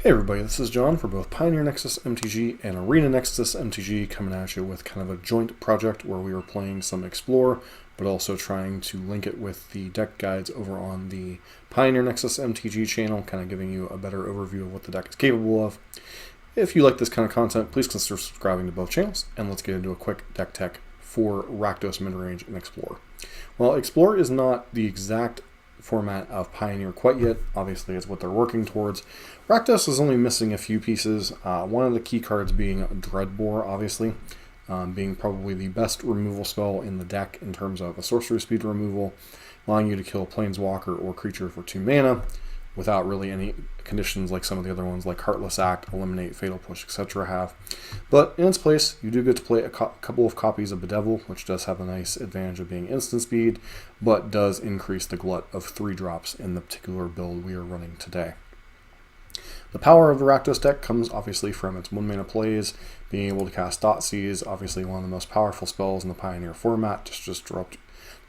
Hey everybody, this is John for both Pioneer Nexus MTG and Arena Nexus MTG, coming at you with kind of a joint project where we are playing some Explore, but also trying to link it with the deck guides over on the Pioneer Nexus MTG channel, kind of giving you a better overview of what the deck is capable of. If you like this kind of content, please consider subscribing to both channels, and let's get into a quick deck tech for Rakdos Midrange and Explore. Well, Explore is not the exact format of Pioneer quite yet. Obviously, it's what they're working towards. Rakdos is only missing a few pieces. One of the key cards being Dreadbore, obviously, being probably the best removal spell in the deck in terms of a sorcery speed removal, allowing you to kill a planeswalker or creature for 2 mana without really any conditions like some of the other ones like Heartless Act, Eliminate, Fatal Push, etc. have. But in its place, you do get to play a couple of copies of Bedevil, which does have a nice advantage of being instant speed, but does increase the glut of 3 drops in the particular build we are running today. The power of the Rakdos deck comes obviously from its 1 mana plays, being able to cast Thoughtseize, obviously one of the most powerful spells in the Pioneer format, to just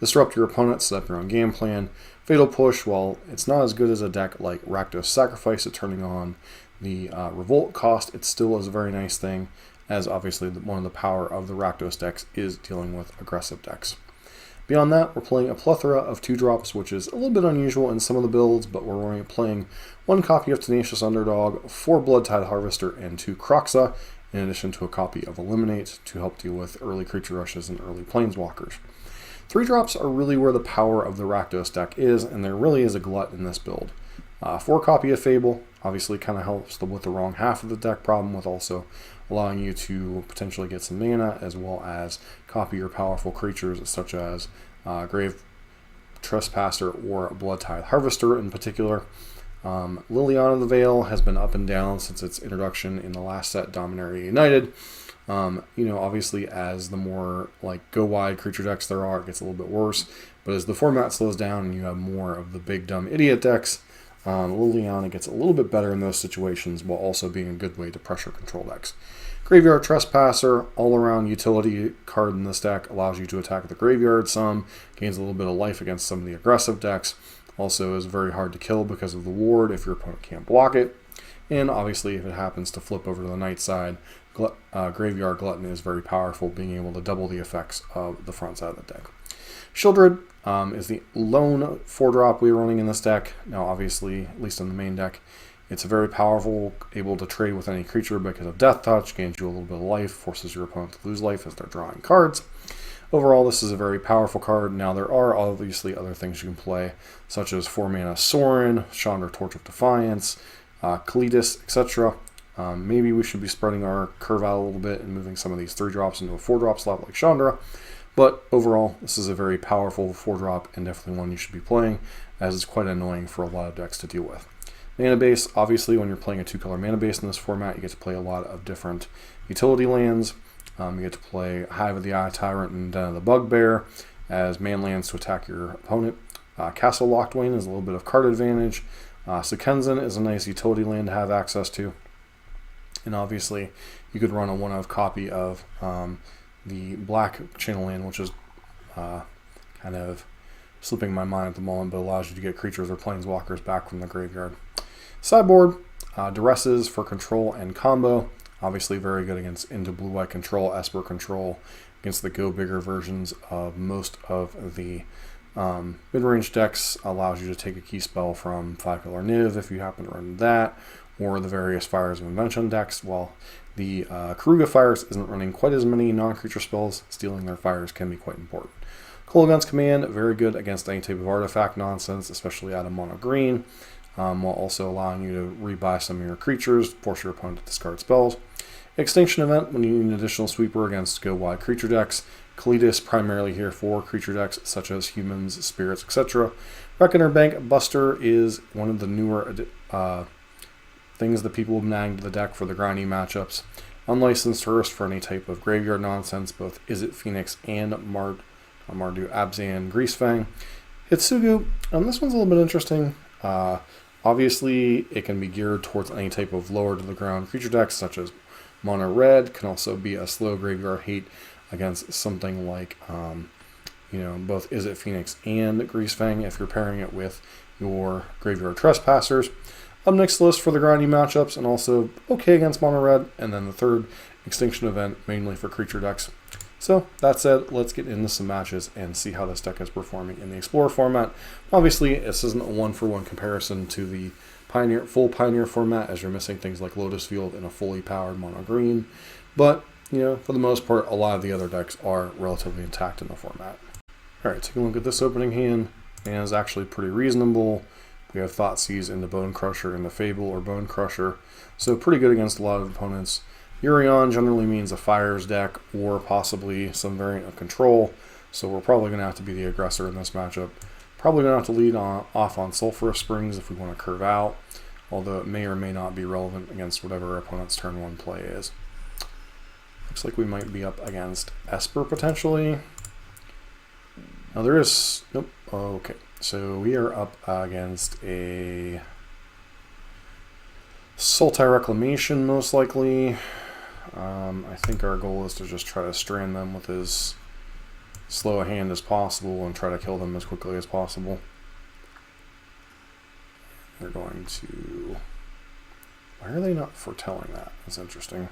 disrupt your opponent, set up your own game plan. Fatal Push, while it's not as good as a deck like Rakdos Sacrifice at turning on the Revolt cost, it still is a very nice thing, as obviously one of the power of the Rakdos decks is dealing with aggressive decks. Beyond that, we're playing a plethora of 2-drops, which is a little bit unusual in some of the builds, but we're only playing 1 copy of Tenacious Underdog, 4 Bloodtithe Harvester, and 2 Kroxa, in addition to a copy of Eliminate to help deal with early creature rushes and early planeswalkers. 3-drops are really where the power of the Rakdos deck is, and there really is a glut in this build. 4 copy of Fable obviously kind of helps with the wrong half of the deck problem, with also allowing you to potentially get some mana, as well as copy your powerful creatures such as Graveyard Trespasser or Bloodtithe Harvester in particular. Liliana the Veil has been up and down since its introduction in the last set, Dominaria United. Obviously as the more go wide creature decks there are, it gets a little bit worse. But as the format slows down and you have more of the big dumb idiot decks, Liliana gets a little bit better in those situations, while also being a good way to pressure control decks. Graveyard Trespasser, all-around utility card in this deck, allows you to attack the graveyard some, gains a little bit of life against some of the aggressive decks. Also is very hard to kill because of the ward if your opponent can't block it. And obviously if it happens to flip over to the night side, Graveyard Glutton is very powerful, being able to double the effects of the front side of the deck. Sheoldred is the lone 4-drop we're running in this deck. Now obviously, at least in the main deck, it's very powerful, able to trade with any creature because of Death Touch, gains you a little bit of life, forces your opponent to lose life as they're drawing cards. Overall, this is a very powerful card. Now there are obviously other things you can play, such as 4-mana Sorin, Chandra Torch of Defiance, Kalidas, etc. Maybe we should be spreading our curve out a little bit and moving some of these 3-drops into a 4-drop slot like Chandra. But overall, this is a very powerful 4-drop and definitely one you should be playing, as it's quite annoying for a lot of decks to deal with. Mana base, obviously when you're playing a 2-color mana base in this format, you get to play a lot of different utility lands. You get to play Hive of the Eye Tyrant and Den of the Bugbear as man lands to attack your opponent. Castle Locthwain is a little bit of card advantage. Sokenzan is a nice utility land to have access to. And obviously, you could run a 1-of copy of the black channel land, which is kind of slipping my mind at the moment, but allows you to get creatures or planeswalkers back from the graveyard. Sideboard, Duresses for control and combo. Obviously very good against into blue-white control, Esper control, against the go bigger versions of most of the mid-range decks. Allows you to take a key spell from 5-color Niv if you happen to run that, or the various Fires of Invention decks. While the Kroxa Fires isn't running quite as many non-creature spells, stealing their fires can be quite important. Kolaghan's Command, very good against any type of artifact nonsense, especially out of mono green, while also allowing you to rebuy some of your creatures, force your opponent to discard spells. Extinction Event, when you need an additional sweeper against go-wide creature decks. Kalidas, primarily here for creature decks such as humans, spirits, etc. Reckoner Bank Buster is one of the newer things that people have nagged to the deck for the grindy matchups. Unlicensed Hearse for any type of graveyard nonsense, both Izzet Phoenix and Mardu Abzan Greasefang. Hitsugu, and this one's a little bit interesting. Obviously, it can be geared towards any type of lower to the ground creature decks, such as Mono Red. Can also be a slow graveyard hate against something like, both Izzet Phoenix and Greasefang if you're pairing it with your Graveyard Trespassers. Up next list for the grindy matchups, and also okay against mono red, and then the third Extinction event, mainly for creature decks. So, that said, let's get into some matches and see how this deck is performing in the Explorer format. Obviously, this isn't a one-for-one comparison to the full Pioneer format, as you're missing things like Lotus Field and a fully powered mono-green. But, for the most part, a lot of the other decks are relatively intact in the format. Alright, take a look at this opening hand, and it's actually pretty reasonable. We have Thoughtseize into Bonecrusher into Fable or Bonecrusher, so pretty good against a lot of opponents. Yorion generally means a Fires deck or possibly some variant of Control, so we're probably going to have to be the aggressor in this matchup. Probably going to have to lead off on Sulfurous Springs if we want to curve out, although it may or may not be relevant against whatever our opponent's turn 1 play is. Looks like we might be up against Esper potentially. Now there is... Nope. Okay. So we are up against a Sultai Reclamation most likely. I think our goal is to just try to strand them with as slow a hand as possible and try to kill them as quickly as possible. They're going to... Why are they not foretelling that? That's interesting.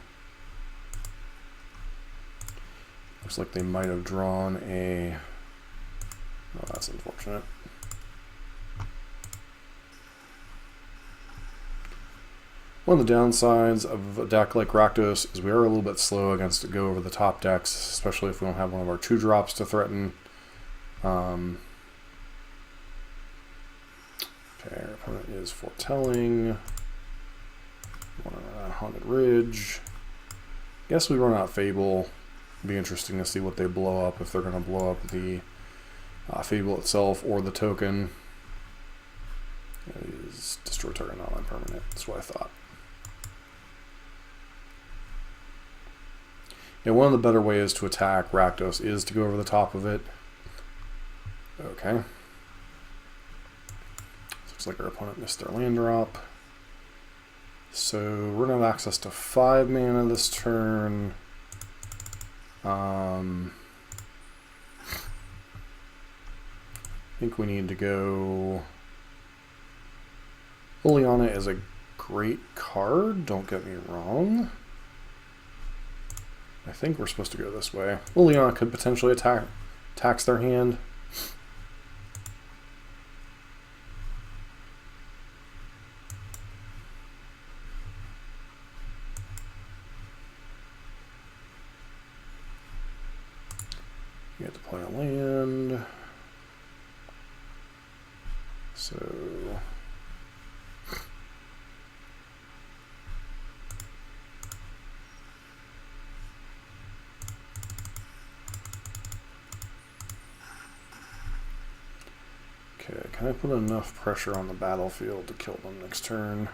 Looks like they might have drawn a... Oh, that's unfortunate. One of the downsides of a deck like Rakdos is we are a little bit slow against go over the top decks, especially if we don't have one of our 2-drops to threaten. Okay, our opponent is foretelling. One on Haunted Ridge. Guess we run out Fable. It'd be interesting to see what they blow up, if they're going to blow up the Fable itself or the token. It is destroy target non-permanent. That's what I thought. Yeah, one of the better ways to attack Rakdos is to go over the top of it. Okay. Looks like our opponent missed their land drop. So we're going to have access to 5 mana this turn. I think we need to go... Liliana is a great card, don't get me wrong. I think we're supposed to go this way. Liliana could potentially tax their hand. You have to play a land. So... Okay, can I put enough pressure on the battlefield to kill them next turn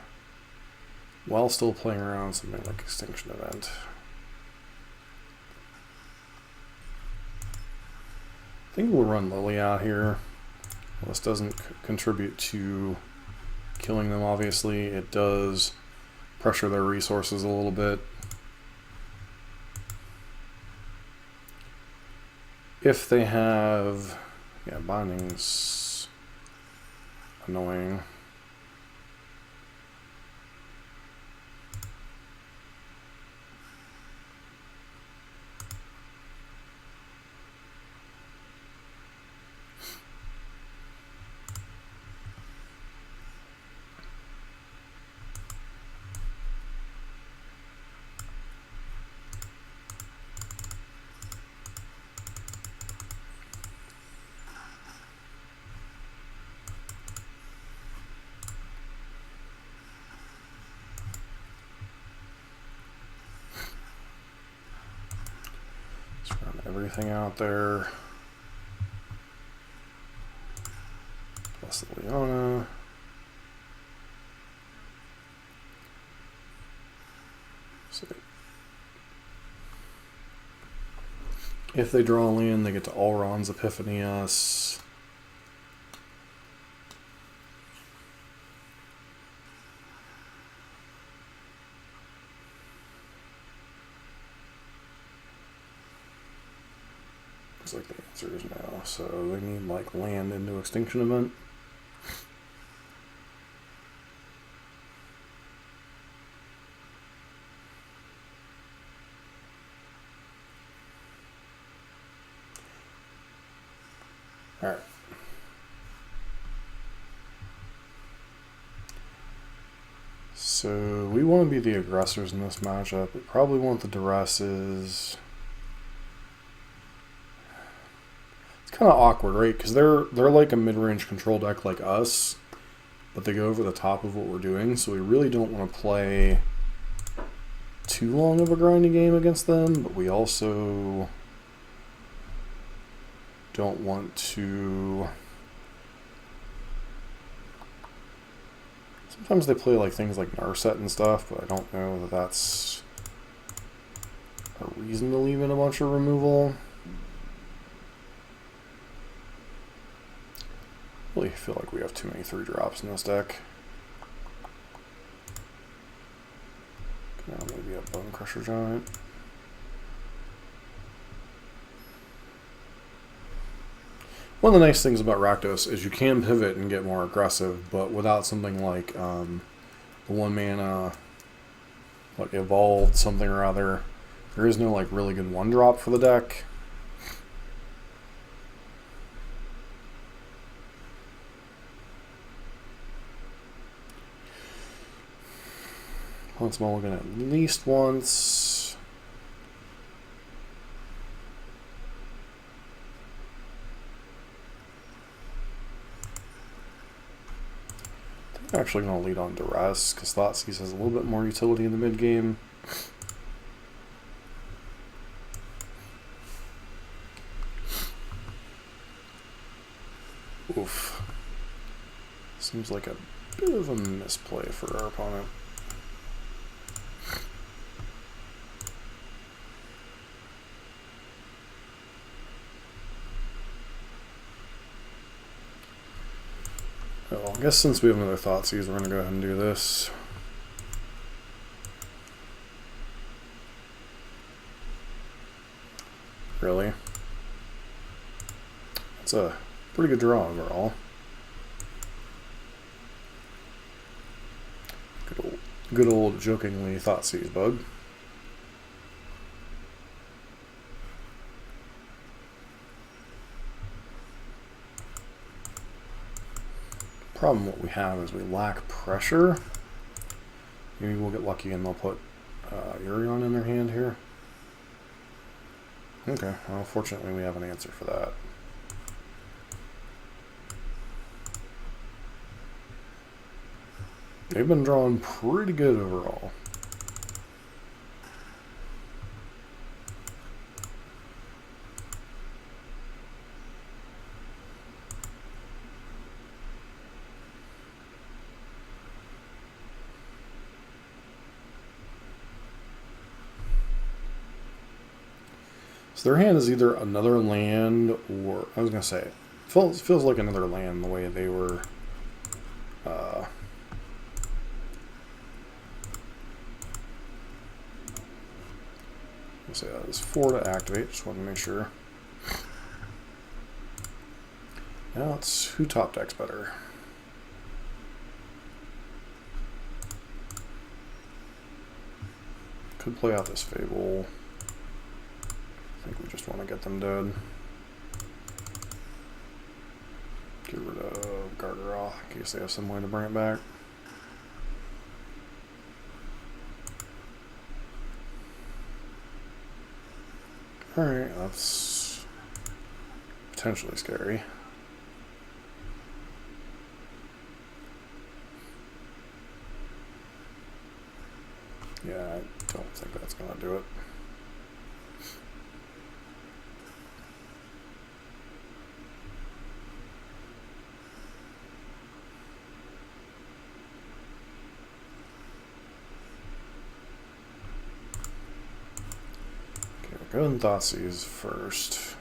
while still playing around something like Extinction Event? I think we'll run Lily out here. Well, this doesn't contribute to killing them, obviously. It does pressure their resources a little bit. If they have... Yeah, binding's annoying. Everything out there. Plus Liliana. So if they draw a land, they get to Alron's Epiphany us. Like the answer is no, so they need like land into Extinction Event. Alright. So we want to be the aggressors in this matchup. We probably want the duresses. It's kind of awkward, right? Because they're like a mid-range control deck like us, but they go over the top of what we're doing. So we really don't want to play too long of a grinding game against them, but we also don't want to. Sometimes they play like things like Narset and stuff, but I don't know that that's a reason to leave in a bunch of removal. I really feel like we have too many 3-drops in this deck. Now maybe a Bonecrusher Giant. One of the nice things about Rakdos is you can pivot and get more aggressive, but without something like the 1-mana, like evolved something or other, there is no like really good 1-drop for the deck. Once mulligan at least once. I'm actually going to lead on Duress, because Thoughtseize has a little bit more utility in the mid-game. Oof. Seems like a bit of a misplay for our opponent. Well, I guess since we have another Thoughtseize, we're going to go ahead and do this. Really? That's a pretty good draw overall. Good old jokingly Thoughtseize bug. Problem what we have is we lack pressure. Maybe we'll get lucky and they'll put Urion in their hand here. Okay, well fortunately we have an answer for that. They've been drawing pretty good overall. So their hand is either another land or, I was going to say, it feels like another land the way they were let's say that is 4 to activate, just wanted to make sure. Now it's who top decks better. Could play out this Fable. I think we just want to get them dead. Get rid of Gargaroth in case they have some way to bring it back. Alright, that's potentially scary. Yeah, I don't think that's going to do it. Go and Thoughtseize first.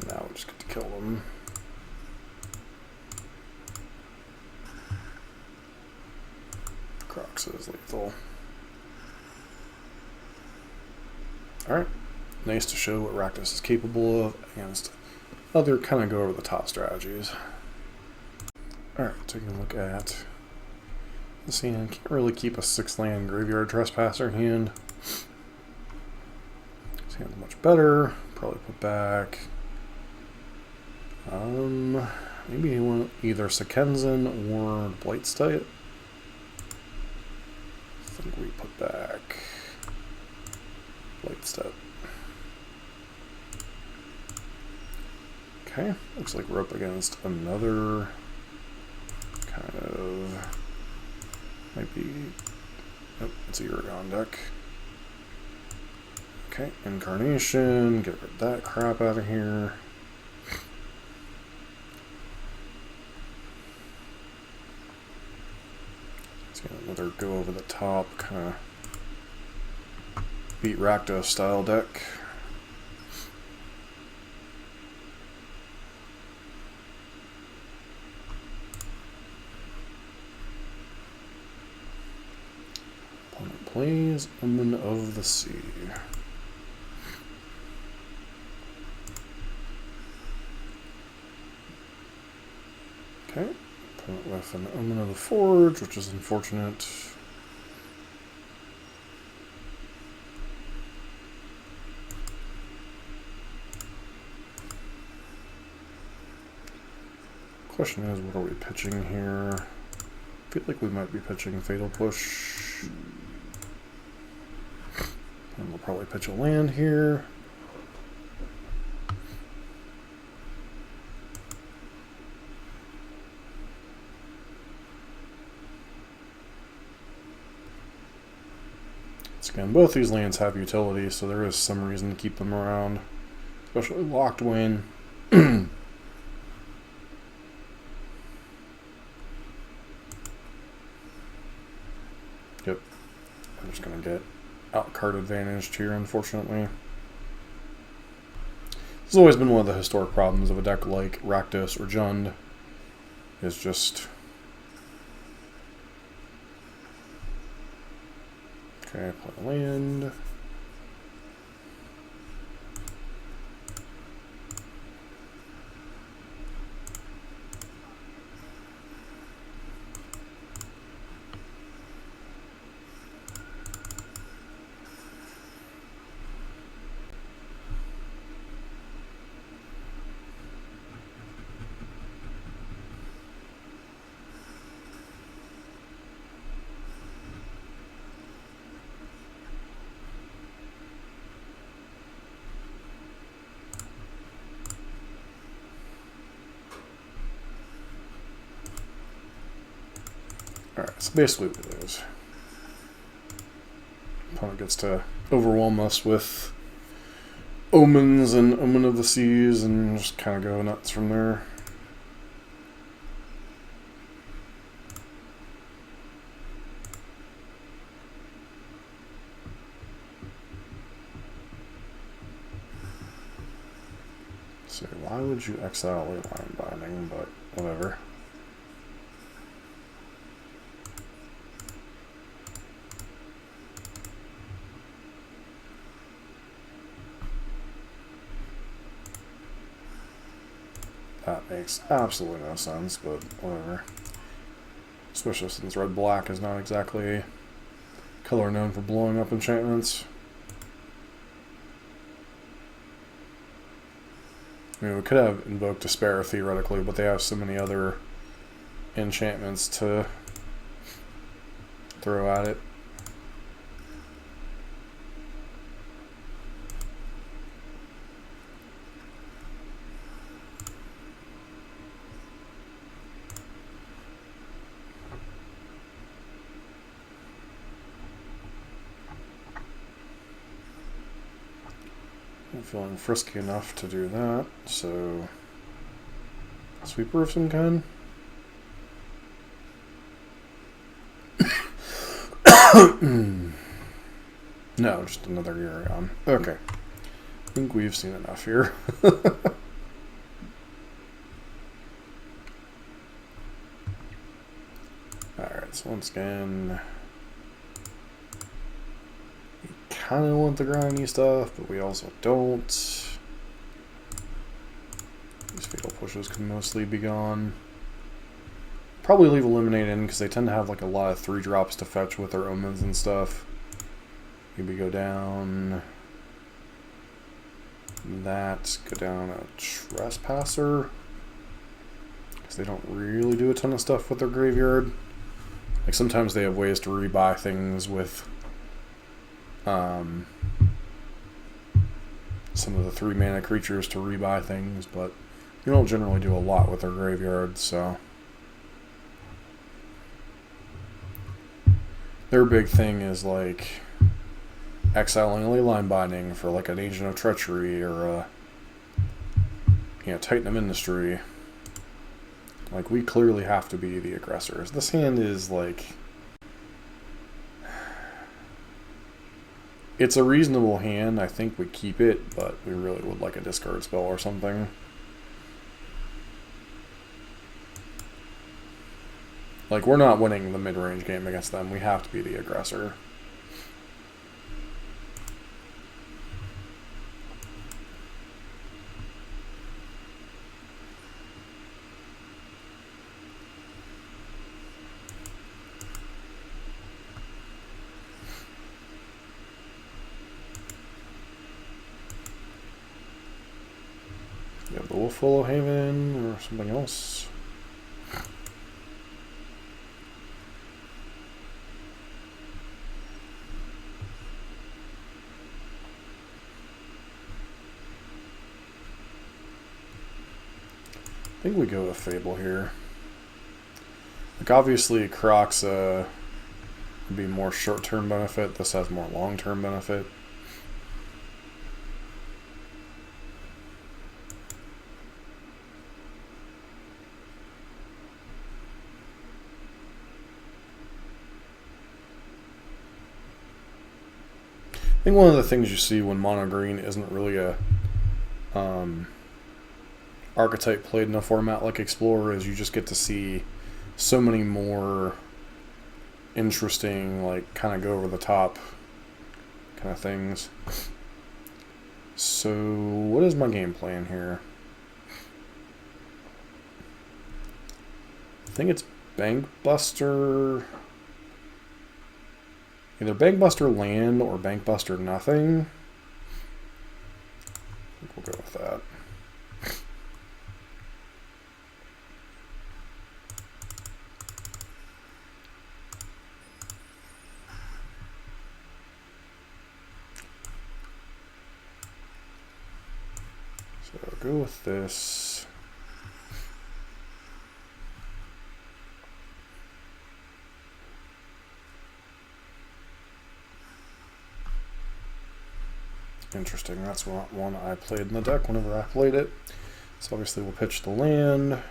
Now we just get to kill them. Kroxa is lethal. Alright. Nice to show what Rakdos is capable of against other kind of go over the top strategies. Alright, taking a look at this hand. Can't really keep a 6-land Graveyard Trespasser in hand. This hand's much better. Probably put back. Maybe you want either Sokenzan or Blightstep. I think we put back Blightstep. Okay, looks like we're up against another kind of, might be, oh, it's a Uragon deck. Okay, Incarnation, get rid of that crap out of here. Let's get another go over the top, kind of beat Rakdos style deck. Opponent plays Omen of the Sea. Okay, opponent with an Omen of the Forge, which is unfortunate. Question is, what are we pitching here? I feel like we might be pitching Fatal Push. And we'll probably pitch a land here. Again, both these lands have utility, so there is some reason to keep them around, especially Locthwain. Yep, I'm just going to get out card advantaged here, unfortunately. This has always been one of the historic problems of a deck like Rakdos or Jund, is just... Okay, play land. Alright, so basically what it is. Opponent gets to overwhelm us with Omens and Omen of the Seas and just kind of go nuts from there. So why would you exile a line binding, but whatever. That makes absolutely no sense, but whatever. Especially since red-black is not exactly a color known for blowing up enchantments. I mean, we could have invoked Despair theoretically, but they have so many other enchantments to throw at it. I'm feeling frisky enough to do that, so sweeper of some kind. No, just another Uragon. Okay. I think we've seen enough here. Alright, so once again, we kind of want the grindy stuff, but we also don't. These fatal pushes can mostly be gone. Probably leave Eliminate in because they tend to have like a lot of 3-drops to fetch with their omens and stuff. Maybe go down. that, go down a Trespasser, because they don't really do a ton of stuff with their graveyard. Like sometimes they have ways to rebuy things with some of the 3-mana creatures to rebuy things, but you don't generally do a lot with their graveyard, so. Their big thing is like exiling Leyline Binding for like an Agent of Treachery or a Titan of Industry. Like, we clearly have to be the aggressors. This hand is like, it's a reasonable hand. I think we keep it, but we really would like a discard spell or something. Like, we're not winning the mid-range game against them. We have to be the aggressor. You have the Wolf Haven or something else. I think we go with Fable here. Like, obviously, Kroxa would be more short-term benefit. This has more long-term benefit. I think one of the things you see when mono green isn't really a archetype played in a format like Explorer is you just get to see so many more interesting, like, kind of go over the top kind of things. So what is my game plan here? I think it's Bankbuster. Either Bankbuster land or Bankbuster nothing. I think we'll go with that. So I'll go with this. Interesting, that's one I played in the deck whenever I played it. So obviously we'll pitch the land.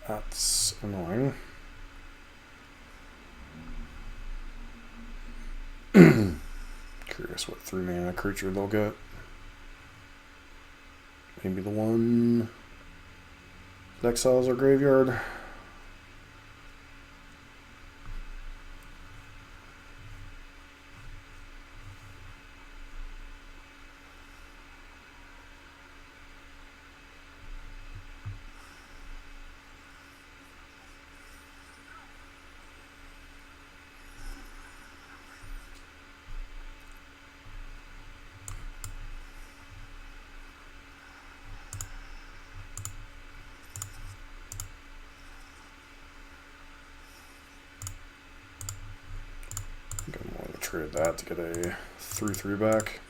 That's annoying. Curious what 3-mana creature they'll get. Maybe the one that exiles our graveyard. Trade that to get a 3/3 back.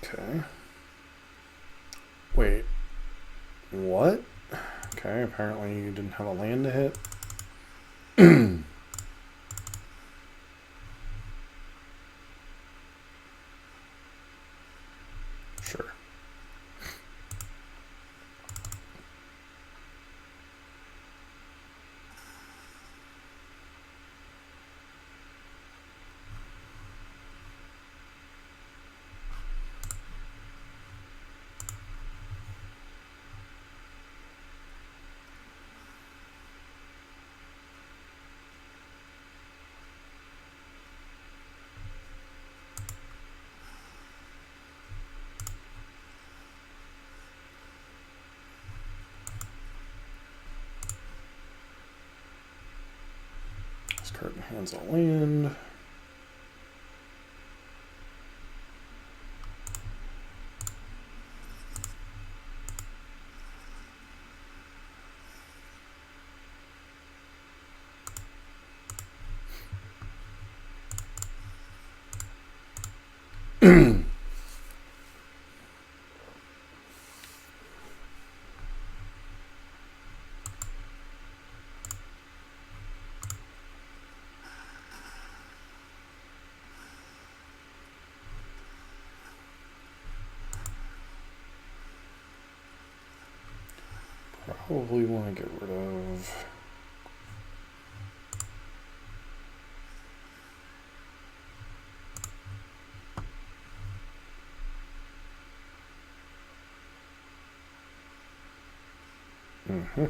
Okay. Wait. What? Okay, apparently you didn't have a land to hit. Sure. This card hands a land. Probably want to get rid of... Mm-hmm.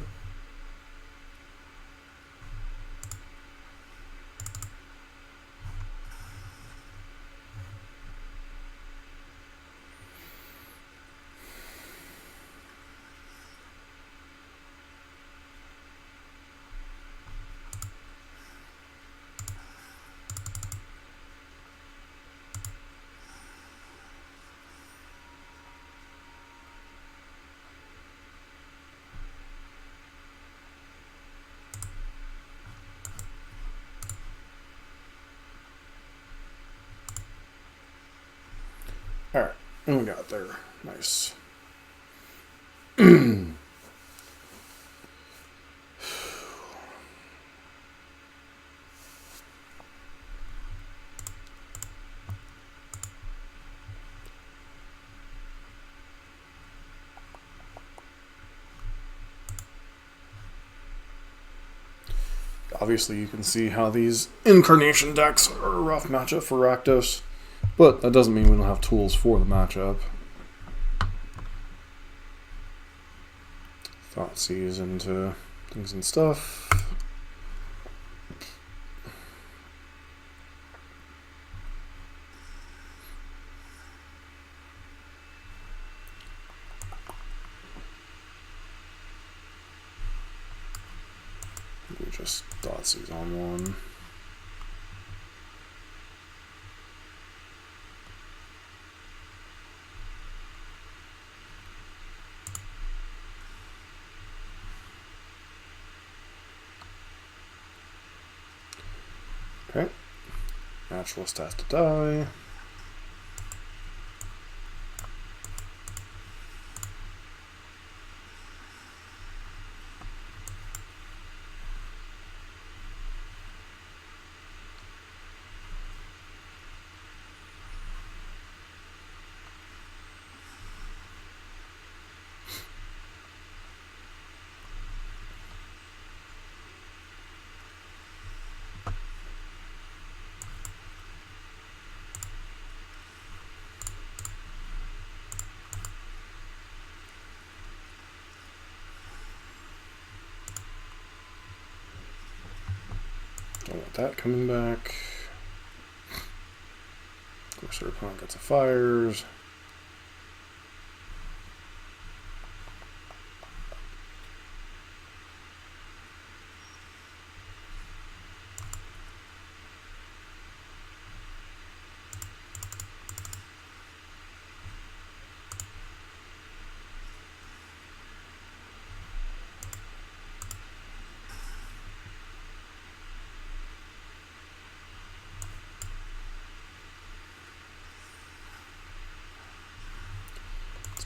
Alright, what we got there? Nice. Obviously, you can see how these Incarnation decks are a rough matchup for Rakdos, but that doesn't mean we don't have tools for the matchup. Thoughtseize into things and stuff. We just Thoughtseize on one. Okay. Naturalist has to die. Don't want that coming back. Of course, our opponent gets a fires.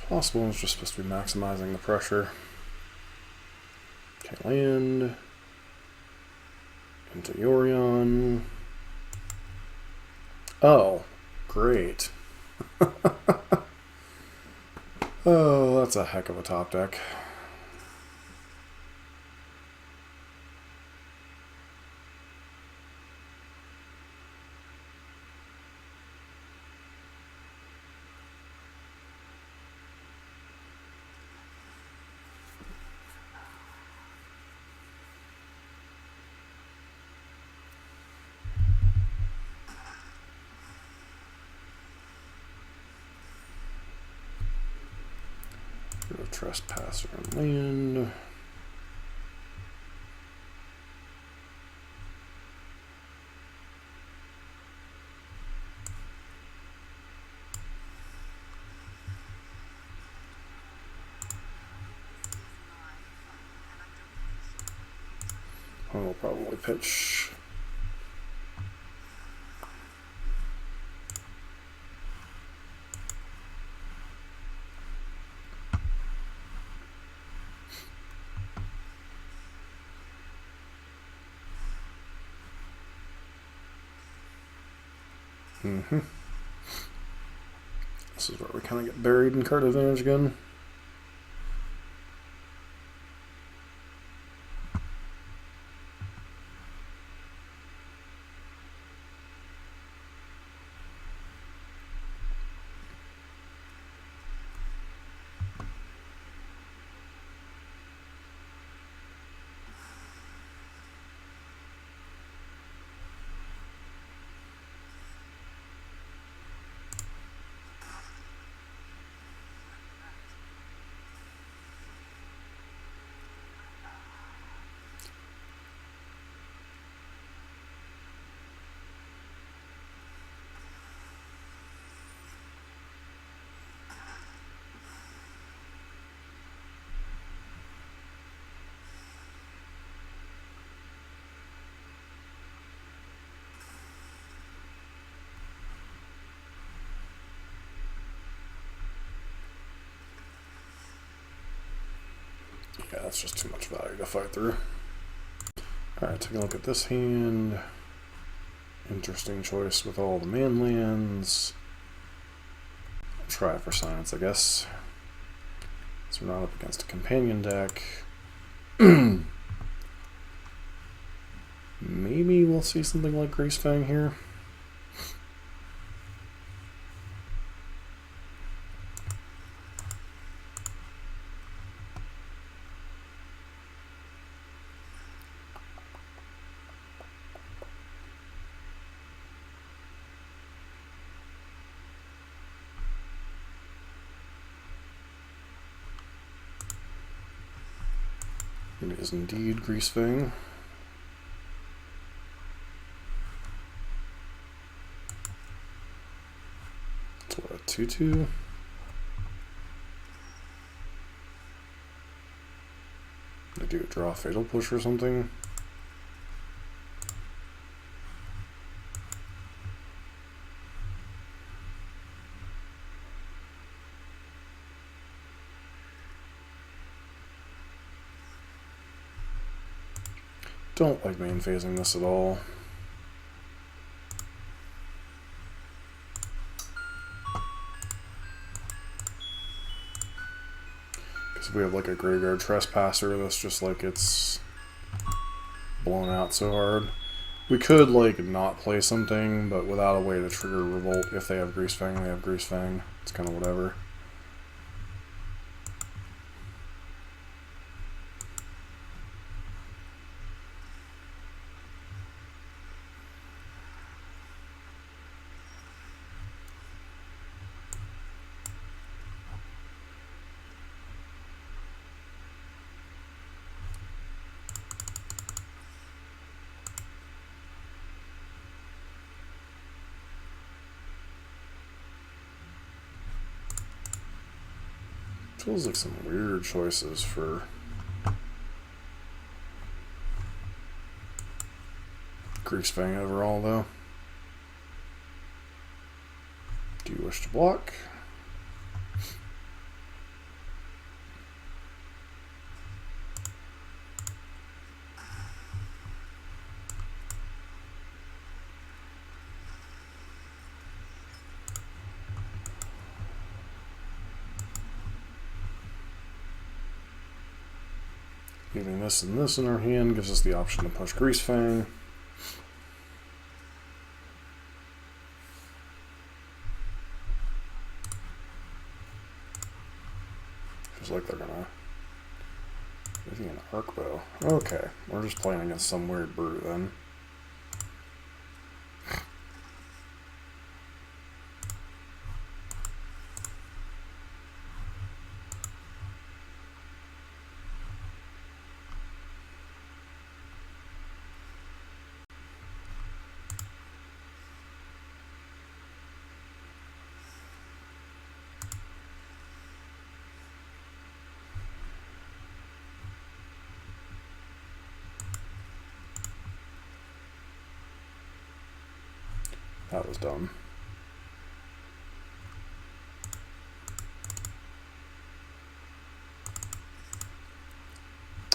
Possible, it's just supposed to be maximizing the pressure. Okay, land. Into Yorion. Oh, great. Oh, that's a heck of a top deck. Trespasser and land. I'll probably pitch. This is where we kind of get buried in card advantage again. Yeah, that's just too much value to fight through. Alright, take a look at this hand. Interesting choice with all the man lands. I'll try it for science, I guess. So we're not up against a companion deck. Maybe we'll see something like Greasefang here. It is indeed Greasefang. It's what, a 2/2? They do draw Fatal Push or something. Don't like main phasing this at all. Because we have like a Graveyard Trespasser that's just like it's blown out so hard. We could like not play something, but without a way to trigger Revolt. If they have Greasefang, they have Greasefang. It's kind of whatever. Feels like some weird choices for Greasefang overall, though. Do you wish to block? Leaving this and this in our hand gives us the option to push Greasefang. Feels like they're gonna... Maybe an arc bow. Okay, we're just playing against some weird brew then. That was dumb.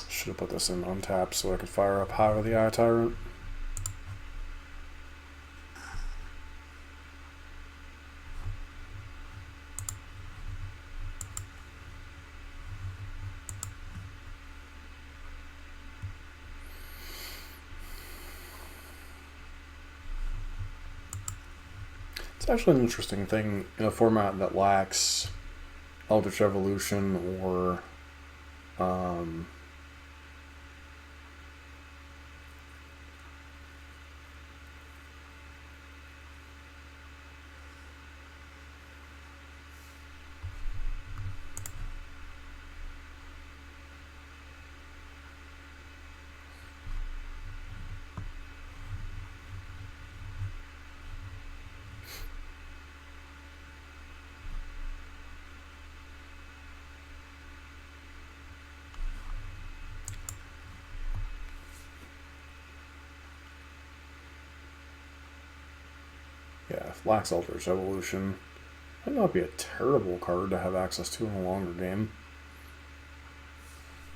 Should have put this in untap so I could fire up Hive with the Eye Tyrant. It's actually an interesting thing in a format that lacks Eldritch Evolution or yeah, lacks Eldritch Evolution. Might not be a terrible card to have access to in a longer game.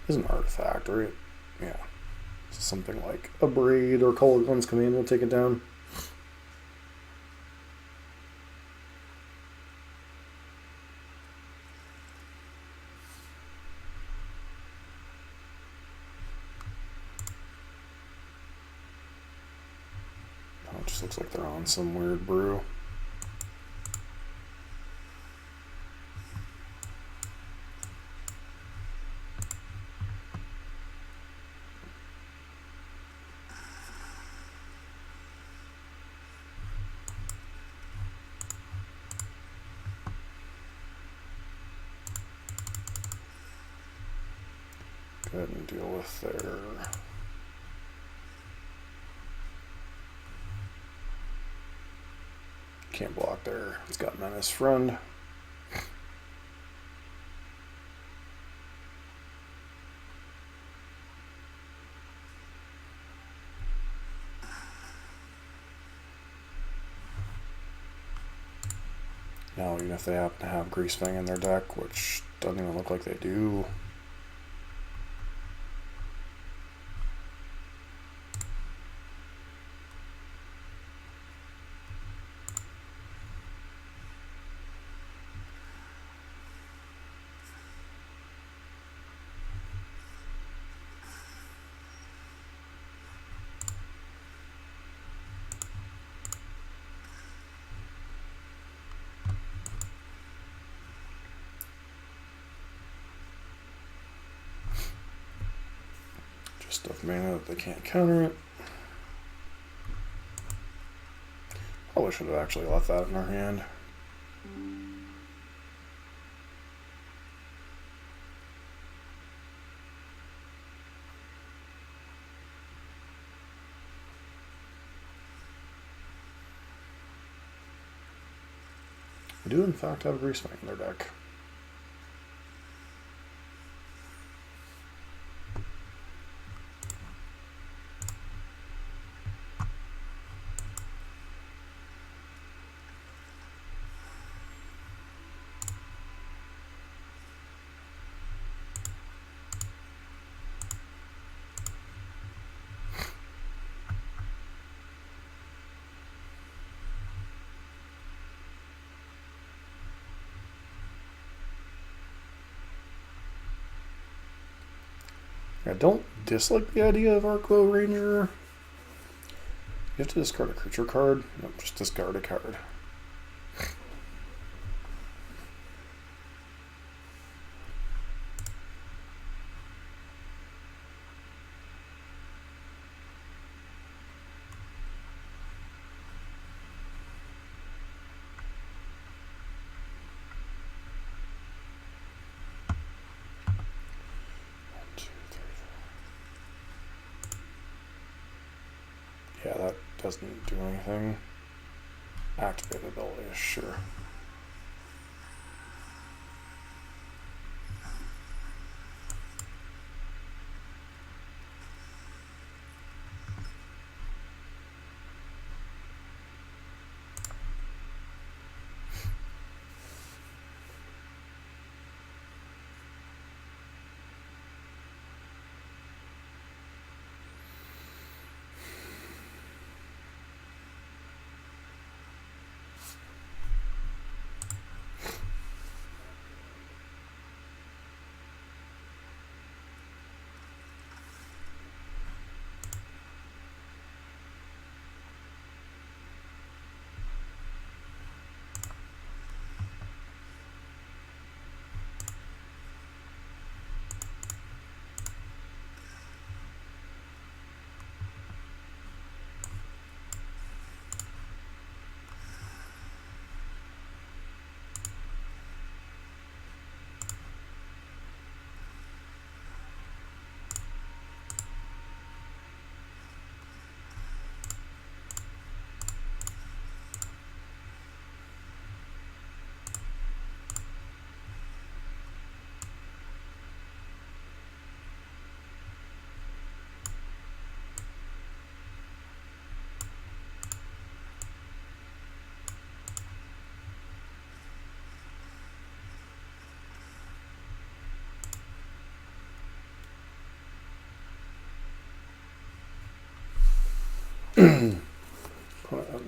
It's an artifact, right? Yeah. So something like a Braid or Call of Guns Command will take it down. Oh, it just looks like they're on some weird brew. Go ahead and deal with their... Can't block there. It's got Menace Friend. Now, even if they happen to have Greasefang in their deck, which doesn't even look like they do. Stuff mana that they can't counter it. Probably should have actually left that in our hand. They do in fact have a Greasefang in their deck. I don't dislike the idea of Arcbow Ranger. You have to discard a creature card? Nope, just discard a card. Yeah, that doesn't do anything. Activate abilities, sure.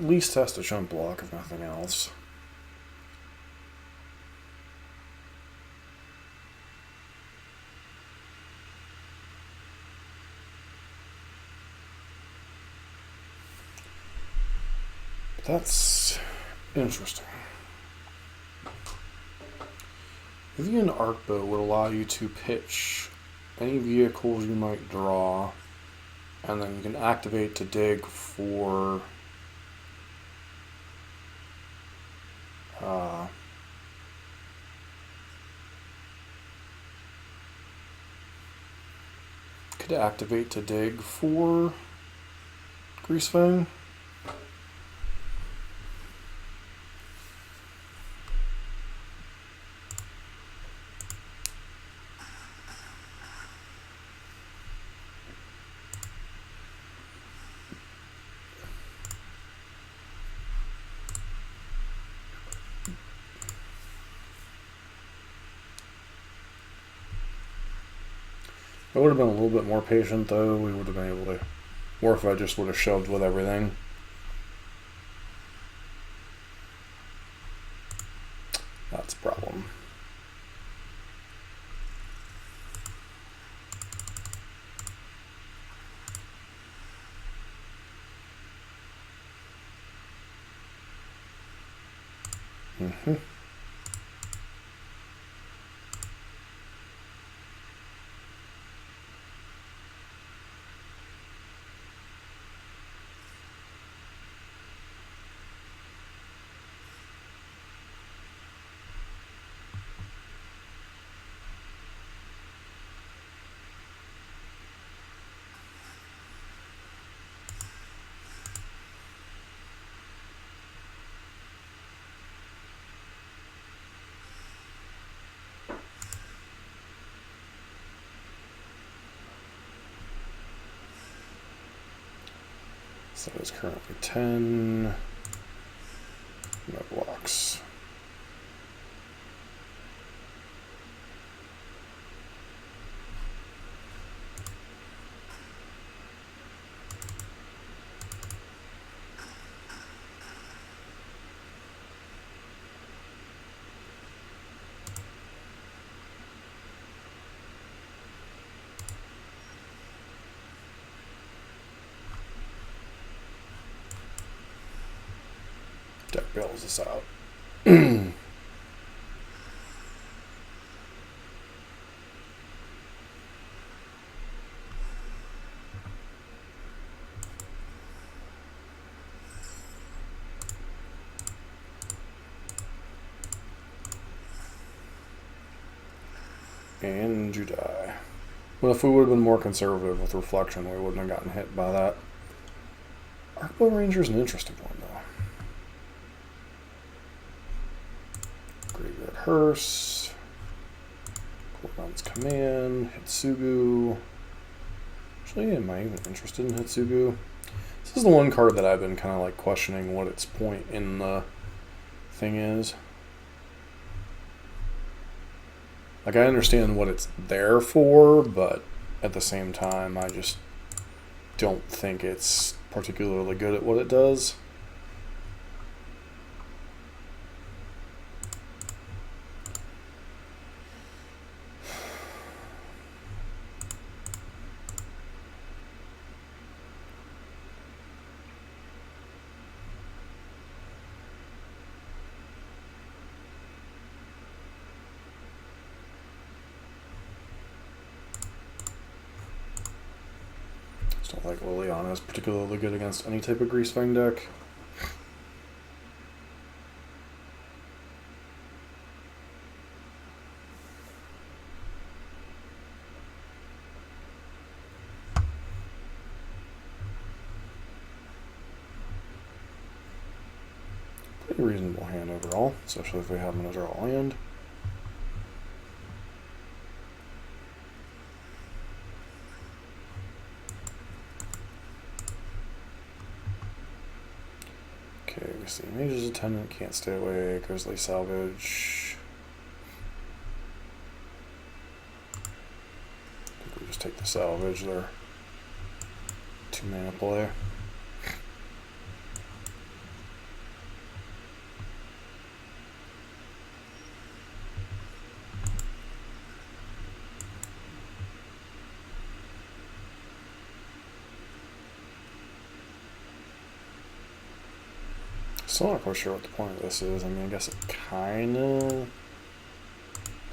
At least has to jump block, if nothing else. That's interesting. Vivian Arcbow would allow you to pitch any vehicles you might draw, and then you can activate to dig for could activate to dig for Greasefang. I would have been a little bit more patient, though. We would have been able to, or if I just would have shoved with everything. That's a problem. Mm-hmm. So it's currently 10. No blocks. Deck bails us out. And you die. Well, if we would have been more conservative with Reflection, we wouldn't have gotten hit by that. Arcbow Ranger is an interesting one, though. Graveyard Hearse. Cooldown's Command. Hitsugu. Actually, am I even interested in Hitsugu? This is the one card that I've been kind of like questioning what its point in the thing is. Like, I understand what it's there for, but at the same time, I just don't think it's particularly good at what it does. Don't think Liliana is particularly good against any type of Greasefang deck. Pretty reasonable hand overall, especially if we have another draw land. Okay, we see Mage's Attendant, can't stay away, Grizzly Salvage. I think we just take the salvage there. 2 mana play. Still not quite sure what the point of this is. I mean, I guess it kind of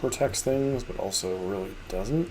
protects things, but also really doesn't.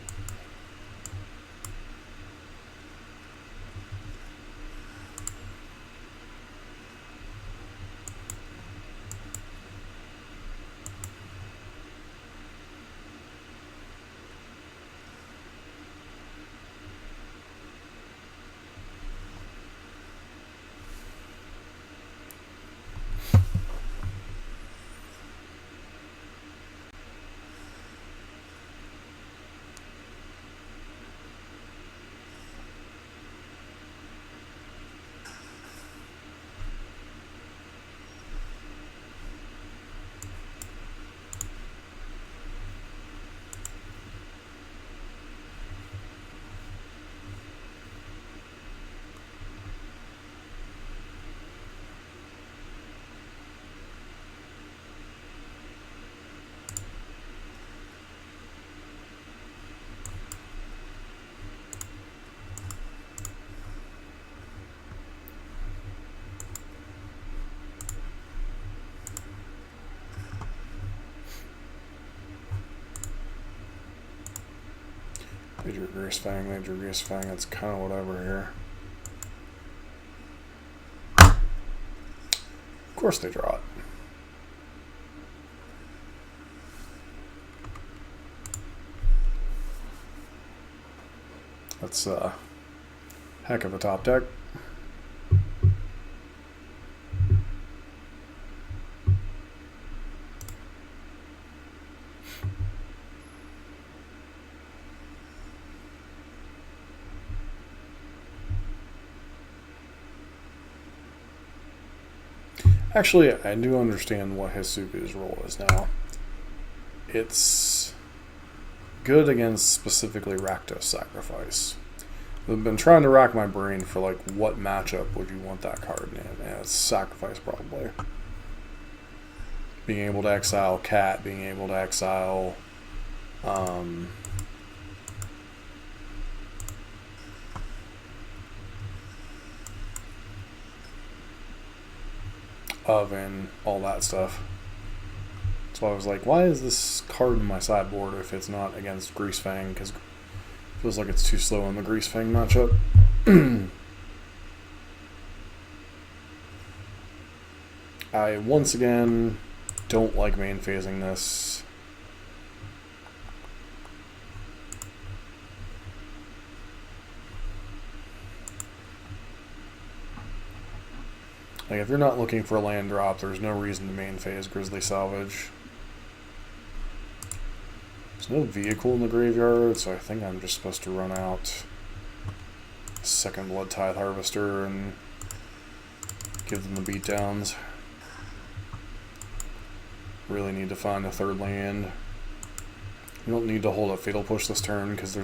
Major Greasefang, it's kind of whatever here. Of course they draw it. That's a heck of a top deck. Actually, I do understand what Hitsugu's role is now. It's good against specifically Rakdos Sacrifice. I've been trying to rack my brain for like what matchup would you want that card in, and it's Sacrifice probably. Being able to exile Cat, being able to exile and all that stuff. So I was like, why is this card in my sideboard if it's not against Greasefang? Because it feels like it's too slow on the Greasefang matchup. I, once again, don't like main phasing this. Like, if you're not looking for a land drop, there's no reason to main phase Grizzly Salvage. There's no vehicle in the graveyard, so I think I'm just supposed to run out a second Bloodtithe Harvester and give them the beatdowns. Really need to find a third land. You don't need to hold up Fatal Push this turn because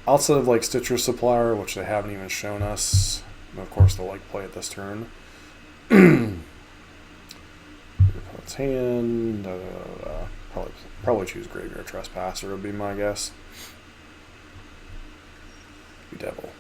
outside of like Stitcher's Supplier, which they haven't even shown us, and of course they'll like play it this turn. Opponent's hand. Probably choose Graveyard Trespasser would be my guess. Bedevil.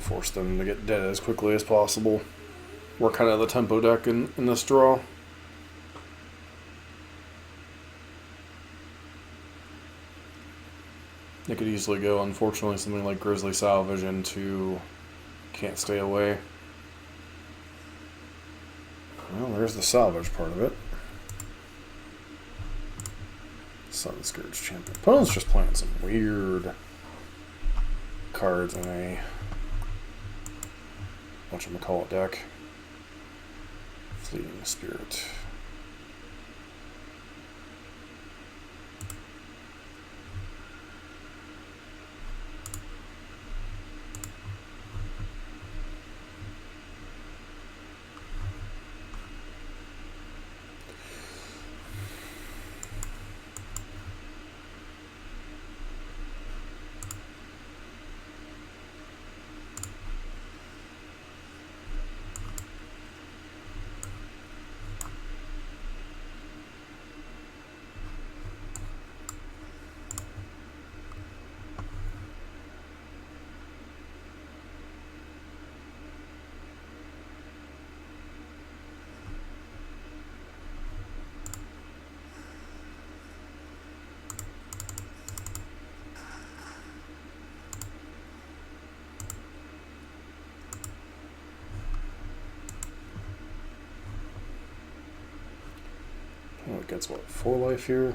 Force them to get dead as quickly as possible. We're kind of the tempo deck in this draw. It could easily go, unfortunately, something like Grizzly Salvage into Can't Stay Away. Well, there's the salvage part of it. Sun Scourge Champion. Opponent's just playing some weird cards in a whatchamacallit deck. Fleeting Spirit. Oh, it gets what, 4 life here?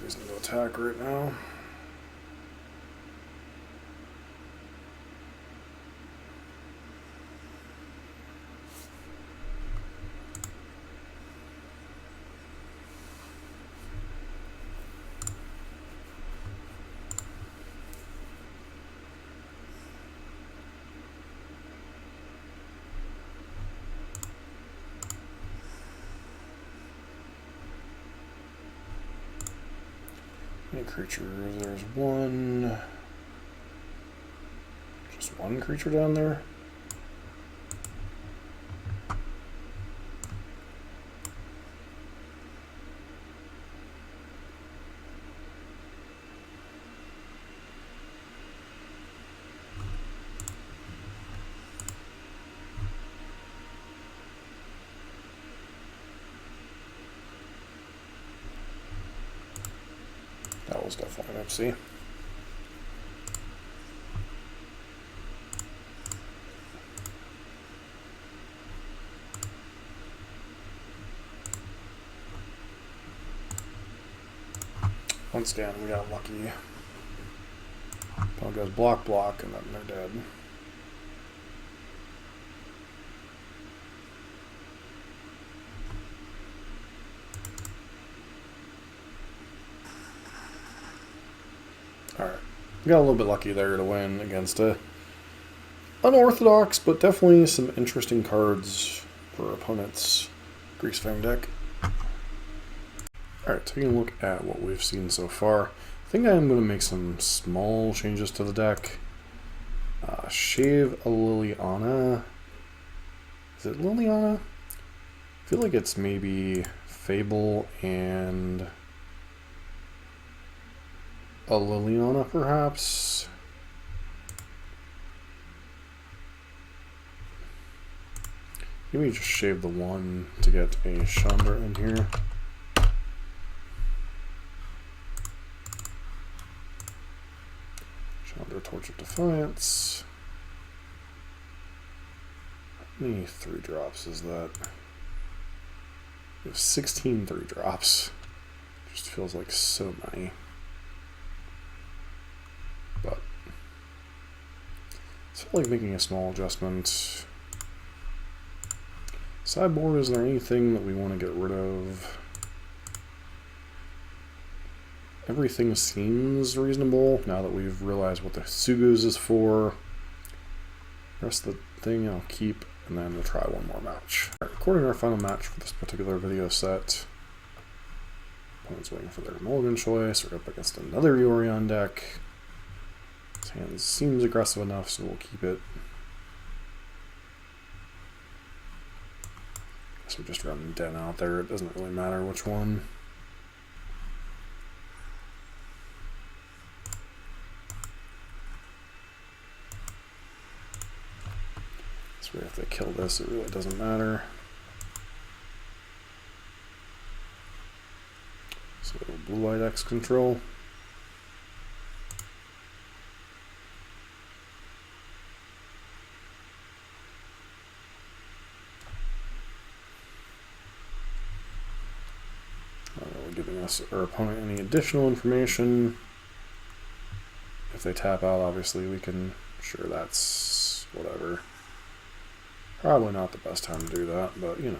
Reason to attack right now. Any creature? There's one. Just one creature down there. was definitely an FC. Once again, we got lucky. Opponent goes block, block, and then they're dead. Alright. We got a little bit lucky there to win against a unorthodox, but definitely some interesting cards for opponent's Greasefang deck. Alright, taking a look at what we've seen so far. I think I'm going to make some small changes to the deck. Shave a Liliana. Is it Liliana? I feel like it's maybe Fable and a Liliana, perhaps. Maybe just shave the one to get a Chandra in here. Chandra, Torch of Defiance. How many 3-drops is that? We have 16 3-drops. Just feels like so many. But it's like making a small adjustment. Sideboard, is there anything that we want to get rid of? Everything seems reasonable now that we've realized what the Sugus is for. The rest of the thing I'll keep, and then we'll try one more match. Right, recording our final match for this particular video set. Opponent's waiting for their mulligan choice. We're up against another Yorion deck. His hand seems aggressive enough, so we'll keep it. Guess we just run Den out there. It doesn't really matter which one. So if they kill this, it really doesn't matter. So blue-white X control. Giving us our opponent any additional information. If they tap out, obviously we can, sure, that's whatever. Probably not the best time to do that, but you know.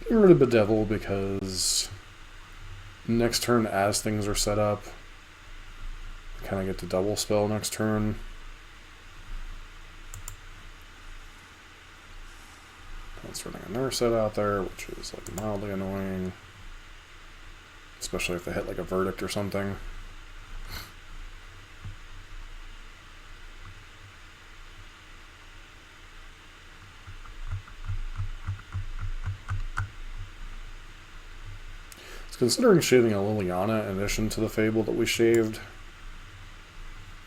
Getting rid of Bedevil because next turn, as things are set up, we kind of get to double spell next turn. It's running a nurse set out there, which is like mildly annoying, especially if they hit like a verdict or something. Considering shaving a Liliana in addition to the Fable that we shaved.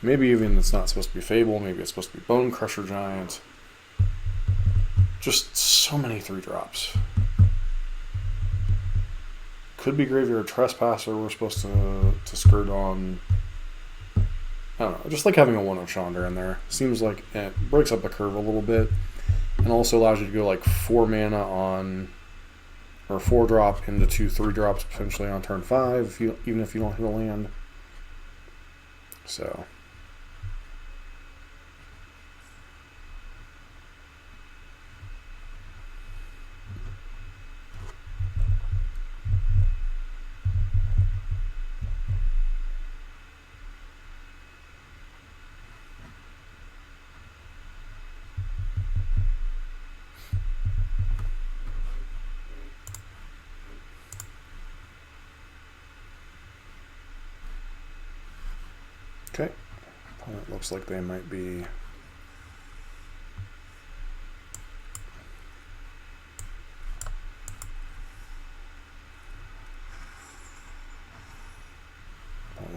Maybe even it's not supposed to be Fable, maybe it's supposed to be Bonecrusher Giant. Just so many 3-drops. Could be Graveyard Trespasser we're supposed to skirt on. I don't know, just like having a 1-of Chandra in there. Seems like it breaks up the curve a little bit. And also allows you to go like 4 mana on, or 4-drop into 2 3-drops potentially on turn 5, even if you don't hit a land. So. Okay, it looks like they might be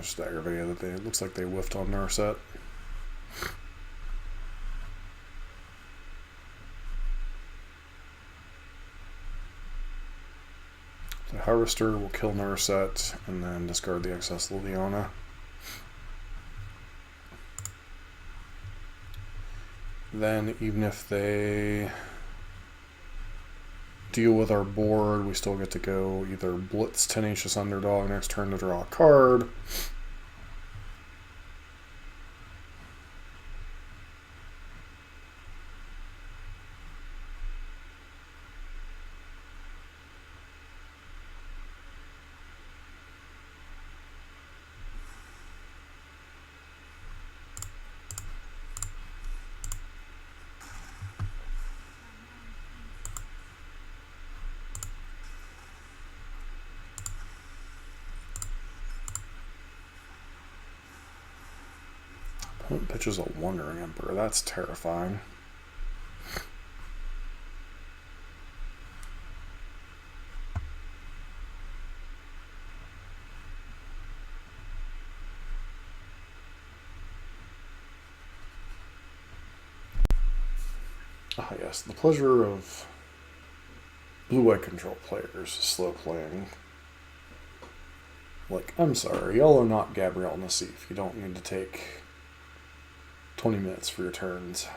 just aggravated that it looks like they whiffed on Narset. The Harvester will kill Narset and then discard the excess Liliana. Then even if they deal with our board, we still get to go either blitz Tenacious Underdog next turn to draw a card. Pitches a Wandering Emperor. That's terrifying. Ah, yes, the pleasure of blue-white control players slow playing. Like, I'm sorry, y'all are not Gabrielle Nassif. You don't need to take 20 minutes for your turns.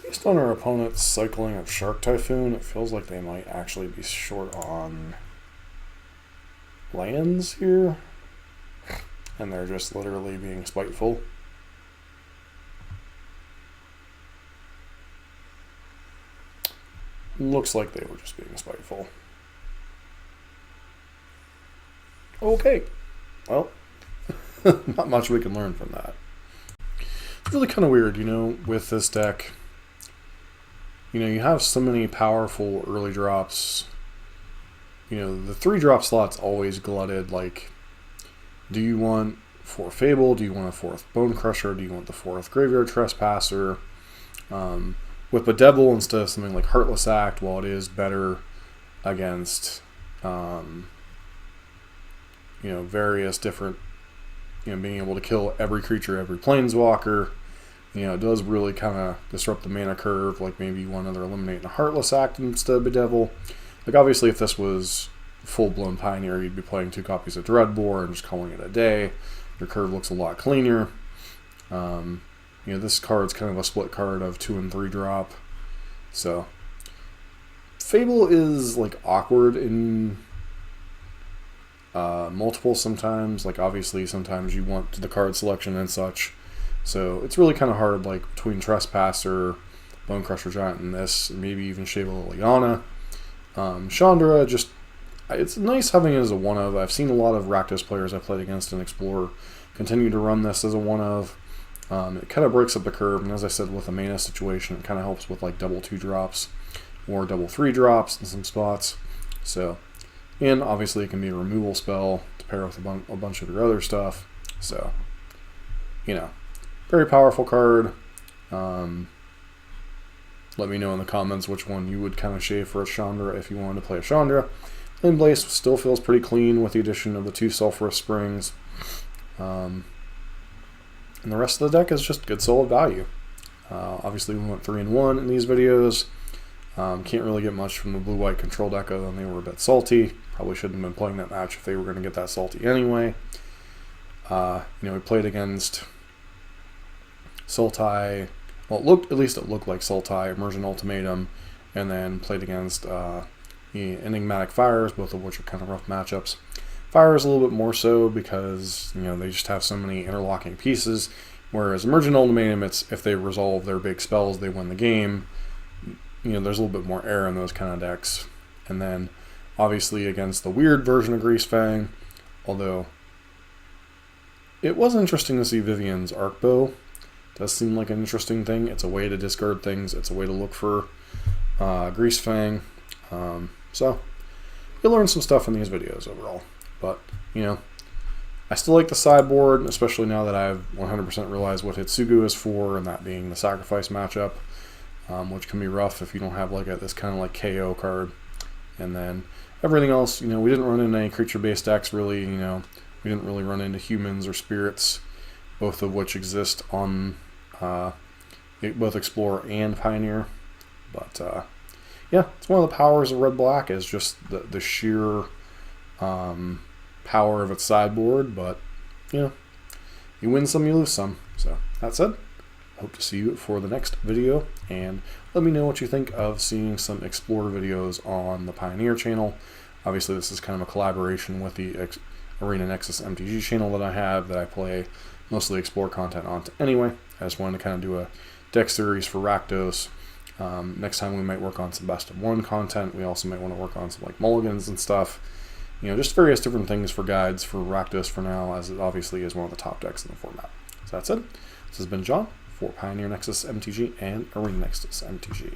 Based on our opponent's cycling of Shark Typhoon, it feels like they might actually be short on lands here. And they're just literally being spiteful. Looks like they were just being spiteful. Okay. Well, not much we can learn from that. It's really kind of weird, you know, with this deck. You know, you have so many powerful early drops. You know, the 3-drop slot's always glutted. Like, do you want 4 Fable? Do you want a 4th Bonecrusher? Do you want the 4th Graveyard Trespasser? With Bedevil instead of something like Heartless Act, while it is better against, you know, various different, you know, being able to kill every creature, every planeswalker, you know, it does really kind of disrupt the mana curve. Like maybe you want to eliminate a Heartless Act instead of Bedevil. Like obviously if this was full-blown Pioneer, you'd be playing 2 copies of Dreadbore and just calling it a day. Your curve looks a lot cleaner. You know, this card's kind of a split card of 2 and 3 drop. So, Fable is like awkward in multiple sometimes. Like obviously sometimes you want the card selection and such. So it's really kind of hard like between Trespasser, Bonecrusher Giant and this, maybe even Fable Liliana. Chandra, just, it's nice having it as a one-of. I've seen a lot of Rakdos players I've played against and Explorer continue to run this as a one-of. It kind of breaks up the curve, and as I said, with a mana situation, it kind of helps with like double 2 drops or double 3 drops in some spots. So, and obviously it can be a removal spell to pair with a bunch of your other stuff. So, you know, very powerful card. Let me know in the comments which one you would kind of shave for a Chandra if you wanted to play a Chandra. And Blaze still feels pretty clean with the addition of the 2 Sulfurous Springs. And the rest of the deck is just good solid value. Obviously we went 3-1 in these videos. Can't really get much from the blue-white control deck other than they were a bit salty. Probably shouldn't have been playing that match if they were going to get that salty anyway. You know, we played against Sutlai. Well, at least it looked like Sutlai, Encarnation Ultimatum, and then played against the Enigmatic Fires, both of which are kind of rough matchups. Fire is a little bit more so because, you know, they just have so many interlocking pieces, whereas Encarnation Ultimatum, it's if they resolve their big spells, they win the game. You know, there's a little bit more air in those kind of decks. And then, obviously, against the weird version of Greasefang, although it was interesting to see Vivian's Arc Bow. Does seem like an interesting thing. It's a way to discard things. It's a way to look for Greasefang. So, you'll learn some stuff in these videos overall. But, you know, I still like the sideboard, especially now that I've 100% realized what Hitsugu is for, and that being the sacrifice matchup, which can be rough if you don't have like this kind of like KO card. And then everything else, we didn't run into any creature-based decks really. We didn't really run into humans or spirits, both of which exist on both Explorer and Pioneer. But yeah, it's one of the powers of Red-Black is just the sheer power of its sideboard. But you win some, you lose some. So that said, hope to see you for the next video, and let me know what you think of seeing some Explorer videos on the Pioneer channel. Obviously, this is kind of a collaboration with the Arena Nexus MTG channel that I have, that I play mostly Explorer content on anyway. I just wanted to kind of do a deck series for Rakdos. Next time we might work on some best of one content. We also might want to work on some like mulligans and stuff. Just various different things for guides for Rakdos for now, as it obviously is one of the top decks in the format. So that's it. This has been John for Pioneer Nexus MTG and Arena Nexus MTG.